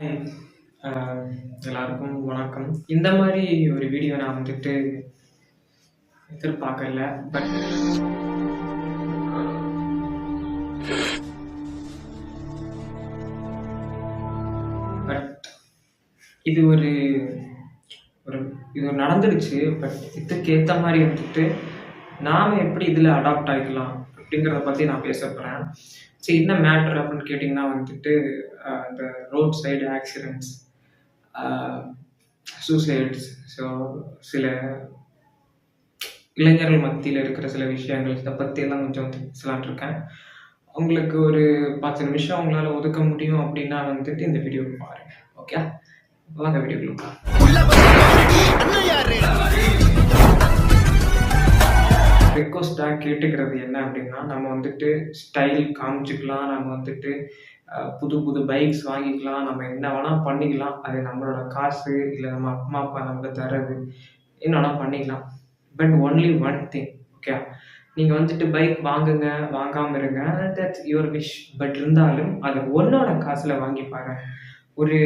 Hi. அ எல்லாருக்கும் வணக்கம். இந்த மாரி ஒரு வீடியோ நான் எதிர்பார்க்கல. பட் இது ஒரு ஒரு இது நடந்துடுச்சு. பட் இதுக்கு ஏத்த மாரி நாம எப்படி இதில அடாப்ட் ஆயிக்கலாம் அப்படிங்கிறத பத்தி நான் பேசப் போறேன். என்ன மேட்டர் அப்படின்னு கேட்டீங்கன்னா இந்த ரோட் சைடு ஆக்சிடென்ட்ஸ், அ சூசைட்ஸ், சில இளைஞர்கள் மத்தியில இருக்கிற சில விஷயங்கள் இத பத்தியெல்லாம் கொஞ்சம் பேசலாம்னு இருக்கேன். உங்களுக்கு ஒரு 10 நிமிஷம் உங்களால ஒதுக்க முடியும் அப்படின்னா இந்த வீடியோவ பாருங்க. ஓகே. வாங்க வீடியோக்குள்ள போலாம். ரிக்வெஸ்ட்டா கேட்டுக்கிறது என்ன அப்படின்னா, நம்ம ஸ்டைல் காமிச்சுக்கலாம். நம்ம புது புது பைக்ஸ் வாங்கிக்கலாம். நம்ம என்ன வேணா பண்ணிக்கலாம். அது நம்மளோட காசு, இல்ல நம்ம அம்மா, அப்பா நமக்கு தர்றது. என்ன வேணா பண்ணிக்கலாம். But only one thing. Okay. நீங்க பைக் வாங்குங்க, வாங்காம இருங்க. That's your wish. பட் இருந்தாலும் அத உன்னோட காசுல வாங்கி பாருங்க. ஒரு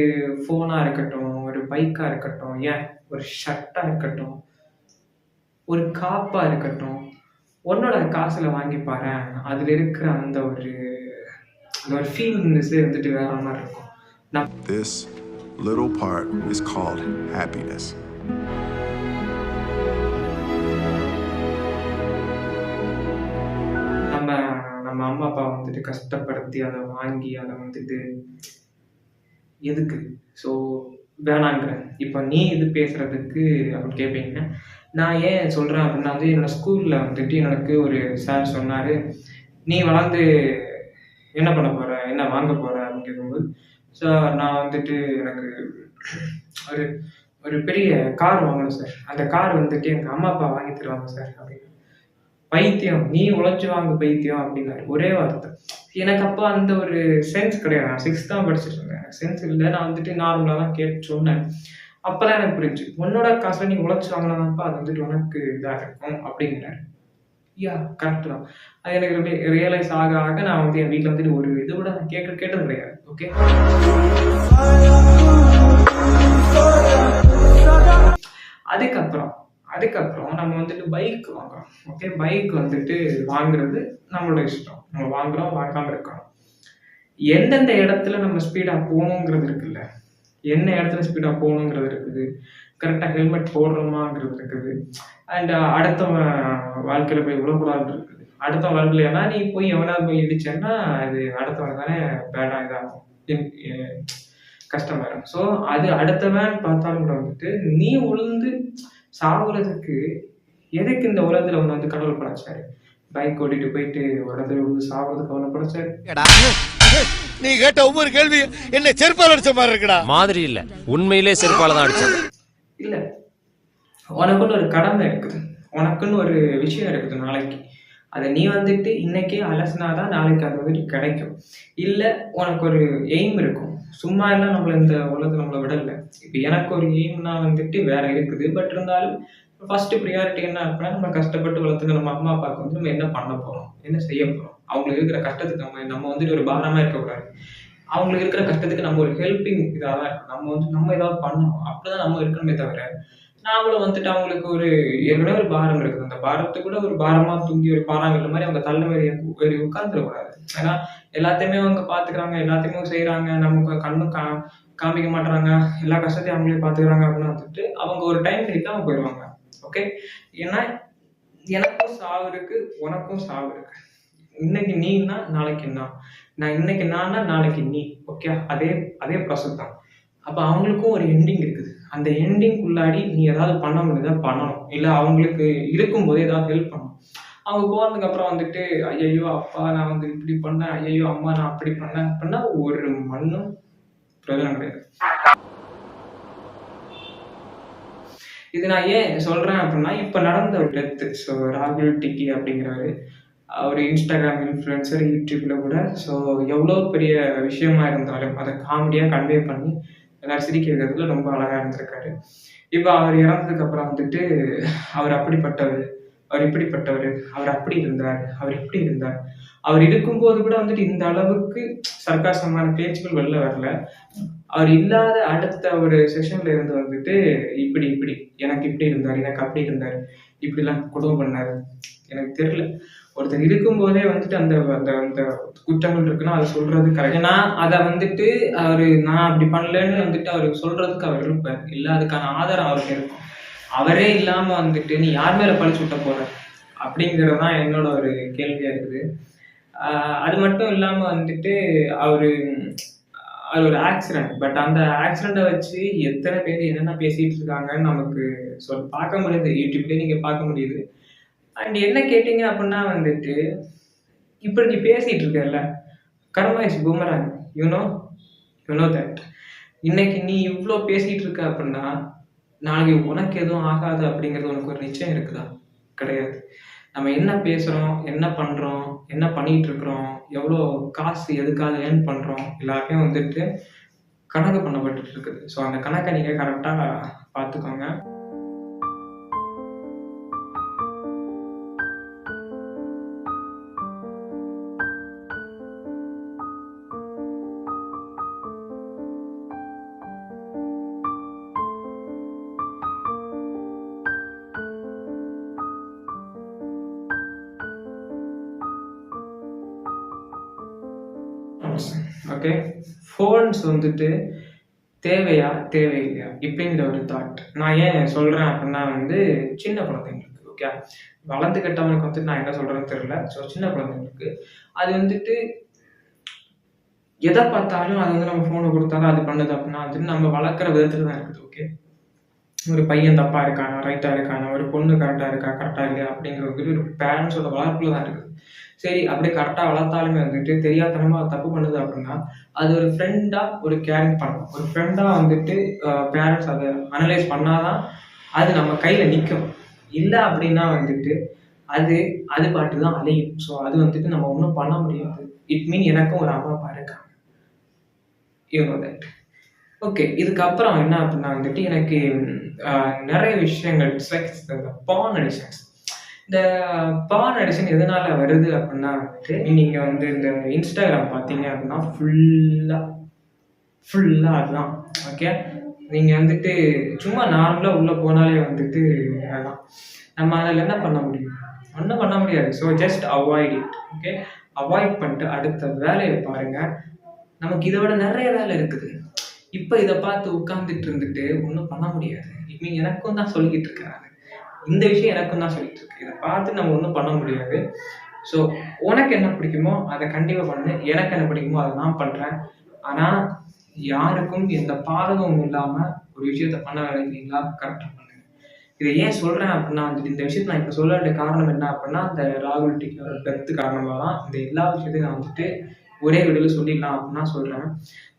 ஃபோனா இருக்கட்டும், ஒரு பைக்கா இருக்கட்டும், ஏன் ஒரு ஷர்ட்டா இருக்கட்டும், ஒரு காப்பா இருக்கட்டும், உன்னோட காசுல வாங்கி பாரேன். அதுல இருக்கிற அந்த ஒரு ஃபீலிங்ஸே வேற மாரி இருக்கும். This little part is called happiness. நம்ம அம்மா, அப்பா கஷ்டப்படுத்தி அத வாங்கி அத எதுக்கு? ஸோ வேணாங்கிறேன். இப்ப நீ இது பேசுறதுக்கு அப்படின்னு கேட்பீங்க. நான் ஏன் சொல்றேன் அப்படின்னா என்னோட ஸ்கூல்ல எனக்கு ஒரு சார் சொன்னாரு, "நீ வளர்ந்து என்ன பண்ண போற? என்ன வாங்க போற?" அப்படின்னு கேட்கும்போது, சார் நான் எனக்கு ஒரு ஒரு பெரிய கார் வாங்கணும் சார். அந்த கார் எங்க அம்மா, அப்பா வாங்கி தருவாங்க சார் அப்படின்னு. பைத்தியம்! நீ உழைச்சு வாங்கு பைத்தியம் அப்படின்னாரு. ஒரே வார்த்தை. எனக்கு அப்ப அந்த ஒரு சென்ஸ் கிடையாது. நான் 6த் தான் படிச்சுட்டு இருந்தேன். எனக்கு சென்ஸ் இல்ல. நான் நார்மலா தான் கேட்டு சொன்னேன். அப்பதான் எனக்கு புரிஞ்சுச்சு. உன்னோட காசுல நீ உழைச்சு வாங்குனாதான்ப்பா அது உனக்கு இதா இருக்கும் அப்படிங்கிறாரு. கரெக்ட் தான். அது எனக்கு ரியலைஸ் ஆக ஆக நான் என் வீட்ல ஒரு இது கூட நான் கேட்டது கிடையாது. ஓகே. அதுக்கப்புறம் நம்ம பைக் வாங்குறோம். ஓகே. பைக் வாங்குறது நம்மளோட இஷ்டம். நம்ம வாங்குறோம், வாங்காம இருக்கணும். எந்தெந்த இடத்துல நம்ம ஸ்பீடா போகணுங்கிறது இருக்குல்ல. என்ன இடத்துல ஸ்பீடா போகணுங்கிறது இருக்குது. கரெக்ட்டா ஹெல்மெட் போடுறோமாங்கிறது இருக்குது. அண்ட் அடுத்தவன் வாழ்க்கையில போய் விழக்கூடாதுன்னு இருக்குது. அடுத்தவன் வாழ்க்கையில ஏன்னா நீ போய் எவனாவது போய் இடிச்சேன்னா, அது அடுத்தவனுக்கு தானே பேடா இதாகும். கஷ்டமாயிரும். ஸோ அது அடுத்தவன் பார்த்தாலும் கூட நீ உழுந்து சாகுறதுக்கு எதுக்கு இந்த உலகத்துல உன்ன கடவுள் படைச்சாரு? பைக் ஓட்டிட்டு போயிட்டு ஒரு இடத்துல விழுந்து சாகுறதுக்கு அவன படைச்சாரு. நீ கேட்ட ஒவ்வொரு கேள்வி என்ன செருப்பால அடிச்ச மாதிரி இருக்குடா. மாதிரி இல்ல, உண்மையிலே செருப்பால தான் அடிச்சது. இல்ல, உனக்குன்னு ஒரு கடமை இருக்குது. உனக்குன்னு ஒரு விஷயம் இருக்குது நாளைக்கு. அத நீ இன்னைக்கே அலசினாதான் நாளைக்கு அது கிடைக்கும். இல்ல உனக்கு ஒரு எய்ம் இருக்கும். சும்மா எல்லாம் நம்மள இந்த உலகத்துல நம்மள விடல. இப்ப எனக்கு ஒரு எய்ம்னா வேற இருக்குது. பட் இருந்தாலும் ஃபர்ஸ்ட் பிரியாரிட்டி என்ன அப்படின்னா, நம்ம கஷ்டப்பட்டு வளர்த்துக்க நம்ம அம்மா, அப்பாவுக்கு நம்ம என்ன பண்ண போறோம்? என்ன செய்ய போறோம்? அவங்களுக்கு இருக்கிற கஷ்டத்துக்கு நம்ம ஒரு பாரமா இருக்கக்கூடாது. அவங்களுக்கு இருக்கிற கஷ்டத்துக்கு நம்ம ஒரு ஹெல்பிங் இதா தான் இருக்கணும். நம்ம ஏதாவது பண்ணணும். அப்படிதான் நம்ம இருக்கணுமே தவிர, நாமளும் அவங்களுக்கு ஒரு ஏற்கனவே ஒரு பாரம் இருக்குது. அந்த பாரத்த கூட ஒரு பாரமா தூங்கி ஒரு பாறாங்கல்ல மாரி அவங்க தள்ள மாரி ஏறி உட்கார்ந்துடக்கூடாது. ஏன்னா எல்லாத்தையுமே அவங்க பார்த்துக்கிறாங்க, எல்லாத்தையுமே செய்றாங்க. நமக்கு கண்ணு காமிக்க மாட்றாங்க. எல்லா கஷ்டத்தையும் அவங்களே பார்த்துக்கிறாங்க அப்படின்னா அவங்க ஒரு டைம்ல இல்லாம போயிருவாங்க. ஓகே. ஏன்னா எனக்கும் சாவு இருக்கு, உனக்கும் சாவு இருக்கு. இன்னைக்கு நீன்னா நாளைக்கு நான் இன்னைக்கு நான்னா நாளைக்கு நீ. ஓகே. அதே ப்ராசஸ் தான். அப்ப அவங்களுக்கும் ஒரு எண்டிங் இருக்குது. அந்த எண்டிங் குள்ளாடி நீ ஏதாவது பண்ண முடியுதா பண்ணணும். இல்ல அவங்களுக்கு இருக்கும்போது ஏதாவது ஹெல்ப் பண்ணணும். அவங்க போனதுக்கு அப்புறம் ஐயையோ அப்பா நான் இப்படி பண்ணேன், ஐயையோ அம்மா நான் அப்படி பண்ணேன் அப்படின்னா ஒரு மண்ணும் பிரயோஜனம் கிடையாது. இது நான் ஏன் சொல்றேன் அப்படின்னா, இப்ப நடந்த ஒரு டெத். ராகுல் டிக்கி அப்படிங்கிறவரு. ஒரு இன்ஸ்டாகிராம் இன்ஃப்ளூயன்சர், யூடியூப்ல கூட எவ்வளோ பெரிய விஷயமா இருந்தாலும் அதை காமெடியா கன்வே பண்ணி எல்லாரும் சிரிக்க வைக்கிறதுல ரொம்ப அழகா இருந்திருக்காரு. இப்ப அவர் இறந்ததுக்கு அப்புறம் அவர் அப்படிப்பட்டவர், அவர் இப்படிப்பட்டவர், அவர் அப்படி இருந்தார், அவர் இப்படி இருந்தார். அவர் இருக்கும்போது கூட இந்த அளவுக்கு சர்க்காசமான பேச்சுக்கள் வெளில வரல. அவர் இல்லாத அடுத்த ஒரு செஷன்ல இருந்து வந்துட்டு இப்படி இப்படி எனக்கு இப்படி இருந்தார், எனக்கு அப்படி இருந்தார், இப்படிலாம் கொடுமை பண்ணாரு. எனக்கு தெரியல. ஒருத்தர் இருக்கும்போதே வந்துட்டு அந்த அந்த அந்த குற்றங்கள் இருக்குன்னா அதை சொல்றது கரெக்ட். ஏன்னா அதை வந்துட்டு நான் அப்படி பண்ணலன்னு வந்துட்டு அவர் சொல்றதுக்கு அவர் இருப்பார். இல்லை அதுக்கான ஆதாரம் அவருக்கு இருக்கும். அவரே இல்லாம வந்துட்டு நீ யார் மேல பழி சுட்ட போற அப்படிங்கிறது தான் என்னோட ஒரு கேள்வியா இருக்குது. அது மட்டும் இல்லாம வந்துட்டு அவரு அது ஒரு ஆக்சிடென்ட். பட் அந்த ஆக்சிடென்ட்டை வச்சு எத்தனை பேர் என்னென்ன பேசிட்டு இருக்காங்கன்னு நமக்கு பார்க்க முடியுது. யூடியூப்லேயே நீங்க பார்க்க முடியுது. அண்ட் என்ன கேட்டீங்க அப்படின்னா வந்துட்டு இப்படி நீ பேசிட்டு இருக்கல, கர்மா இஸ் பூமராங். You know that. இன்னைக்கு நீ இவ்வளோ பேசிட்டு இருக்க அப்படின்னா நாளைக்கு உனக்கு எதுவும் ஆகாது அப்படிங்கிறது உனக்கு ஒரு நிச்சயம் இருக்குதா? கிடையாது. நம்ம என்ன பேசுறோம், என்ன பண்றோம், என்ன பண்ணிட்டு இருக்கிறோம், எவ்வளோ காசு எதுக்காக ஏர்ன் பண்றோம், எல்லாமே வந்துட்டு கணக்கு பண்ணப்பட்டு இருக்குது. ஸோ அந்த கணக்கை நீங்க கரெக்டா பார்த்துக்கோங்க. ஓகே, ஃபோன்ஸ் வந்துட்டு தேவையா தேவையில்லையா இப்படிங்கிற ஒரு தாட் நான் ஏன் சொல்றேன் அப்படின்னா வந்து சின்ன குழந்தைங்களுக்கு, ஓகே, வளர்ந்து கட்டவனுக்கு வந்துட்டு நான் என்ன சொல்றேன்னு தெரியல. ஸோ சின்ன குழந்தைங்களுக்கு அது வந்துட்டு எதை பார்த்தாலும் அது வந்து நம்ம ஃபோனை கொடுத்தாலும் அது பண்ணுது அப்படின்னா வந்துட்டு நம்ம வளர்க்குற விதத்துல தான் இருக்குது. ஓகே, ஒரு பையன் தப்பா இருக்கானா, ரைட்டா இருக்கானா, ஒரு பொண்ணு கரெக்டா இருக்கா, கரெக்டா இல்லையா அப்படிங்கிறது ஒரு பேரண்ட்ஸோட வளர்ப்புல தான் இருக்குது. சரி, அப்படியே கரெக்டா வளர்த்தாலுமே வந்துட்டு தெரியாதனமா தப்பு பண்ணுது அப்படின்னா அது ஒரு ஃப்ரெண்டா ஒரு கேரிங் பண்ணணும். ஒரு ஃப்ரெண்டா வந்துட்டு பேரண்ட்ஸ் அதை அனலைஸ் பண்ணாதான் அது நம்ம கையில நிற்கும். இல்லை அப்படின்னா வந்துட்டு அது அது பாட்டு தான் அலையும். ஸோ அது வந்துட்டு நம்ம ஒன்றும் பண்ண முடியாது. இட் மீன் எனக்கும் ஒரு அம்மா அப்பா இருக்காங்க. தட். ஓகே, இதுக்கப்புறம் என்ன அப்படின்னா வந்துட்டு எனக்கு நிறைய விஷயங்கள் பான் அடிஷன்ஸ். இந்த பான் அடிஷன் எதனால வருது அப்படின்னா வந்துட்டு நீங்க வந்து இந்த இன்ஸ்டாகிராம் பார்த்தீங்க அப்படின்னா ஃபுல்லா அதுதான். ஓகே, நீங்க வந்துட்டு சும்மா நார்மலா உள்ள போனாலே வந்துட்டு அதான். நம்ம அதில் என்ன பண்ண முடியும்? ஒன்றும் பண்ண முடியாது. So just avoid it. Okay, avoid பண்ணிட்டு அடுத்த வேலையை பாருங்க. நமக்கு இதை விட நிறைய வேலை இருக்குது. இப்போ இதை பார்த்து உட்கார்ந்துட்டு இருந்துட்டு ஒன்றும் பண்ண முடியாது. இப்போ எனக்கும் தான் சொல்லிக்கிட்டு இருக்கேன். இந்த விஷயம் எனக்கும் தான் சொல்லிட்டு இருக்கு. இதை பார்த்து நம்ம ஒன்றும் பண்ண முடியாது. ஸோ உனக்கு என்ன பிடிக்குமோ அதை கண்டிப்பாக பண்ணு. எனக்கு என்ன பிடிக்குமோ அதை நான் பண்ணுறேன். ஆனால் யாருக்கும் எந்த பாதகமும் இல்லாமல் ஒரு விஷயத்த பண்ண நினைக்கிறீங்களா, கரெக்டாக பண்ணுங்க. இதை ஏன் சொல்கிறேன் அப்படின்னா வந்துட்டு இந்த விஷயத்தை நான் இப்போ சொல்ல வேண்டிய காரணம் என்ன அப்படின்னா இந்த ராகுல் டிக்கோட டெத்து காரணமாக தான் இந்த எல்லா விஷயத்தையும் நான் வந்துட்டு ஒரே வீடியோவில் சொல்லிடலாம் அப்படின்னா சொல்கிறேன்.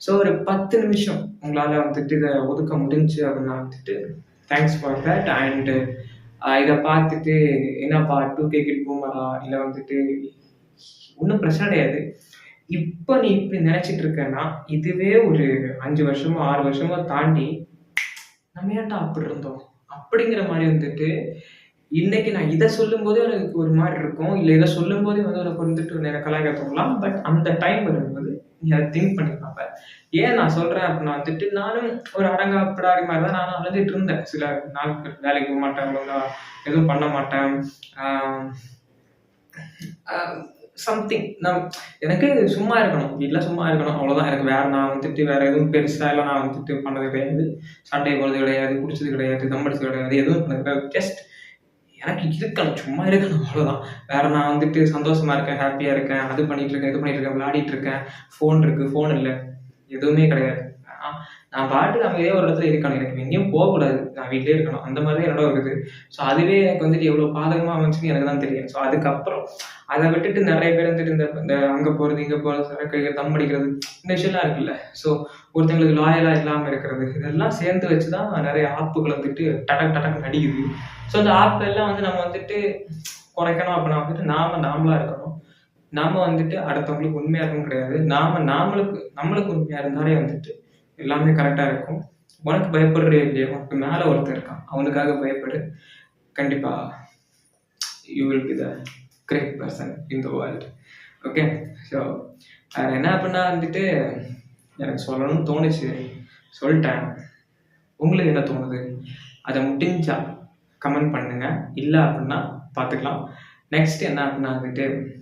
ஸோ ஒரு 10 நிமிஷம் உங்களால் வந்துட்டு இதை ஒதுக்க முடிஞ்சு அப்படின்னா வந்துட்டு தேங்க்ஸ் ஃபார் தட். அண்டு இதை பார்த்துட்டு என்னப்பா 2K கிட் பூமரா இல்லை வந்துட்டு ஒன்றும் பிரச்சனை கிடையாது. இப்போ நீ இப்படி நினைச்சிட்டு இருக்கேன்னா இதுவே ஒரு 5 வருஷமோ 6 வருஷமோ தாண்டி நம்ம ஏன்டா அப்படி இருந்தோம் அப்படிங்கிற மாதிரி வந்துட்டு இன்னைக்கு நான் இதை சொல்லும் போதே எனக்கு ஒரு மாதிரி இருக்கும். இல்லை இதை சொல்லும் போதே வந்து உனக்கு வந்துட்டு எனக்கு கலாய்க்க தோணலாம். பட் அந்த டைம் வரும்போது நீ அதை திங்க் பண்ணிப்பாங்க. ஏன் நான் சொல்றேன் அப்படின்னா வந்துட்டு நானும் ஒரு அடங்காப்படாரி மாதிரி தான் நானும் அழுதுட்டு இருந்தேன். சில நாட்கள் வேலைக்கு போக மாட்டேன், ஒழுங்கா எதுவும் பண்ண மாட்டேன், சம்திங். எனக்கு சும்மா இருக்கணும், வீட்டில் சும்மா இருக்கணும், அவ்வளோதான். எனக்கு நான் வந்துட்டு வேற எதுவும் பெருசா எல்லாம் நான் வந்துட்டு பண்ணது கிடையாது. சண்டை போடுறது கிடையாது, குடிச்சது கிடையாது, தம்படிச்சது கிடையாது, எதுவும் பண்ணது கிடையாது. ஜஸ்ட் எனக்கு இருக்கணும், சும்மா இருக்கணும், அவ்வளோதான். வேற நான் வந்துட்டு சந்தோஷமா இருக்கேன், ஹாப்பியா இருக்கேன், அது பண்ணிட்டு இருக்கேன், இது பண்ணிட்டு இருக்கேன், விளையாடிட்டு இருக்கேன், ஃபோன் இருக்கு, ஃபோன் இல்லை, எதுவுமே கிடையாது. நான் பாட்டுக்கு அமைதியாக ஒரு இடத்துல இருக்கணும். எனக்கு எங்கேயும் போகக்கூடாது, நான் வீட்டிலே இருக்கணும். அந்த மாதிரி தான் என்னோட இருக்குது. ஸோ அதுவே எனக்கு வந்துட்டு எவ்வளோ பாதகமாக வந்துச்சுன்னு எனக்கு தான் தெரியும். ஸோ அதுக்கப்புறம் அதை விட்டுட்டு நிறைய பேர் வந்துட்டு இந்த அங்கே போகிறது, இங்கே போகிறது, சரக்கு தம் அடிக்கிறது, இந்த விஷயம்லாம் இருக்குல்ல. ஸோ ஒருத்தங்களுக்கு லாயலாக இல்லாமல் இருக்கிறது, இதெல்லாம் சேர்ந்து வச்சு தான் நிறைய ஆப்புகள் வந்துட்டு டடக்கு நடிக்குது. ஸோ அந்த ஆப் எல்லாம் வந்து நம்ம வந்துட்டு குறைக்கணும் அப்படின்னா வந்துட்டு நாமளாக இருக்கணும். நாம வந்துட்டு அடுத்தவங்களுக்கு உண்மையாக இருக்கணும் கிடையாது. நம்மளுக்கு உண்மையாக இருந்தாலே வந்துட்டு எல்லாமே கரெக்டாக இருக்கும். உனக்கு பயப்படுறே இல்லையோ, உனக்கு மேலே ஒருத்தர் இருக்கான், அவனுக்காக பயப்படு. கண்டிப்பாக you will be the great person in the world. Okay, so வேறு என்ன அப்படின்னா வந்துட்டு எனக்கு சொல்லணும்னு தோணுச்சு. சொல்லிட்டேன். உங்களுக்கு என்ன தோணுது? அதை முடிஞ்சா கமெண்ட் பண்ணுங்க. இல்லை அப்படின்னா பார்த்துக்கலாம். நெக்ஸ்ட் என்ன அப்படின்னா வந்துட்டு